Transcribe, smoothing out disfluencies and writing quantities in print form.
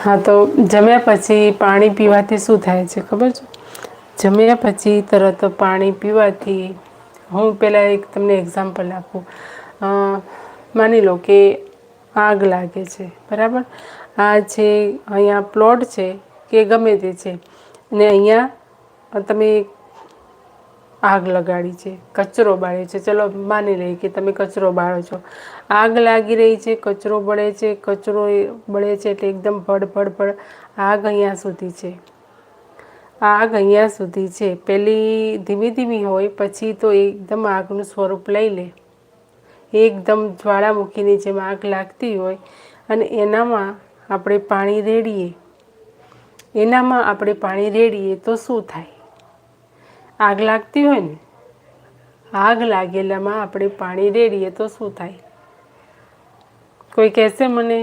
હા, તો જમ્યા પછી પાણી પીવાથી શું થાય છે ખબર છે? જમ્યા પછી તરત પાણી પીવાથી, હું પહેલાં એક તમને એક્ઝામ્પલ આપું. માની લો કે આગ લાગે છે, બરાબર? આ છે અહીંયા પ્લોટ છે કે ગમે તે છે, ને અહીંયા તમે આગ લગાડી છે, કચરો બાળ્યો છે. ચલો માની લઈએ કે તમે કચરો બાળો છો. આગ લાગી રહી છે, કચરો બળે છે, કચરો બળે છે એટલે એકદમ ભડ આગ અહીંયા સુધી છે. આગ અહીંયા સુધી છે. પેલી ધીમી ધીમી હોય, પછી તો એકદમ આગનું સ્વરૂપ લઈ લે. એકદમ જ્વાળામુખીની જેમ આગ લાગતી હોય અને એનામાં આપણે પાણી રેડીએ તો શું થાય? આગ લાગતી હોય ને, આગ લાગેલામાં આપણે પાણી રેડીએ તો શું થાય? કોઈ કહેશે મને?